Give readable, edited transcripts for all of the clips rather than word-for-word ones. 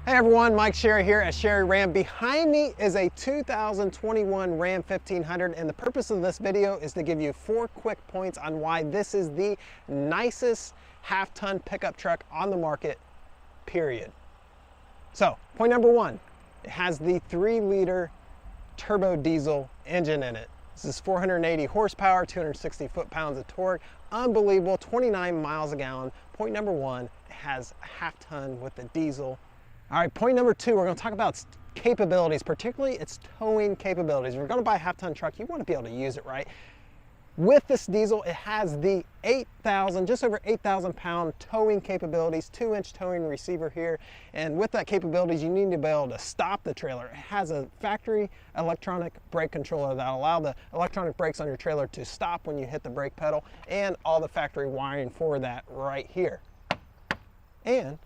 Hey everyone, Mike Sherry here at Sherry Ram. Behind me is a 2021 Ram 1500, and the purpose of this video is to give you 4 quick points on why this is the nicest half-ton pickup truck on the market, period. So, point number 1, it has the 3-liter turbo diesel engine in it. This is 480 horsepower, 260 foot-pounds of torque, unbelievable, 29 miles a gallon. Point number 1, it has a half-ton with the diesel. All right, point number 2, we're going to talk about its capabilities, particularly its towing capabilities. If you're going to buy a half-ton truck, you want to be able to use it, right? With this diesel, it has the just over 8,000 pound towing capabilities, 2-inch towing receiver here. And with that capabilities, you need to be able to stop the trailer. It has a factory electronic brake controller that allow the electronic brakes on your trailer to stop when you hit the brake pedal, and all the factory wiring for that right here. And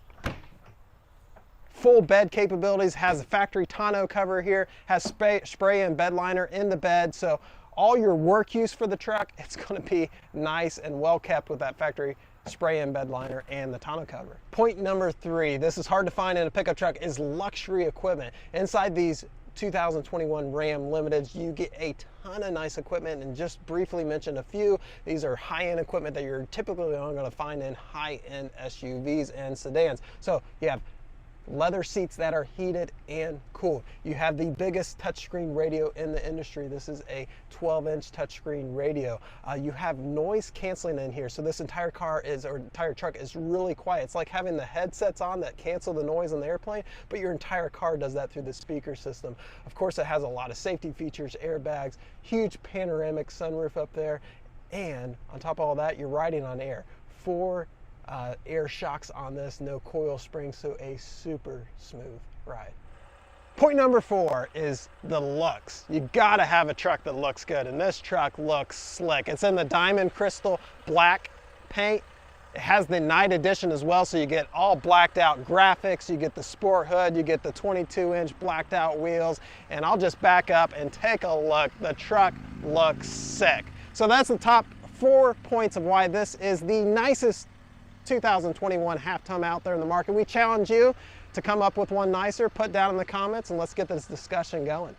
full bed capabilities, has a factory tonneau cover here, has spray and bed liner in the bed, so all your work use for the truck, it's going to be nice and well kept with that factory spray and bed liner and the tonneau cover. Point number 3, this is hard to find in a pickup truck, is luxury equipment. Inside these 2021 Ram Limiteds, you get a ton of nice equipment, and just briefly mention a few. These are high-end equipment that you're typically only going to find in high-end SUVs and sedans. So you have leather seats that are heated and cooled. You have the biggest touchscreen radio in the industry. This is a 12-inch touchscreen radio. You have noise canceling in here, so this entire truck is really quiet. It's like having the headsets on that cancel the noise in the airplane, but your entire car does that through the speaker system. Of course, it has a lot of safety features, airbags, huge panoramic sunroof up there, and on top of all that, you're riding on air. 4 air shocks on this, no coil springs, so a super smooth ride. Point number 4 is the looks. You gotta have a truck that looks good, and this truck looks slick. It's in the diamond crystal black paint. It has the night edition as well, so you get all blacked out graphics, you get the sport hood, you get the 22-inch blacked out wheels, and I'll just back up and take a look. The truck looks sick. So that's the top 4 points of why this is the nicest 2021 half-ton out there in the market. We challenge you to come up with one nicer. Put down in the comments and let's get this discussion going.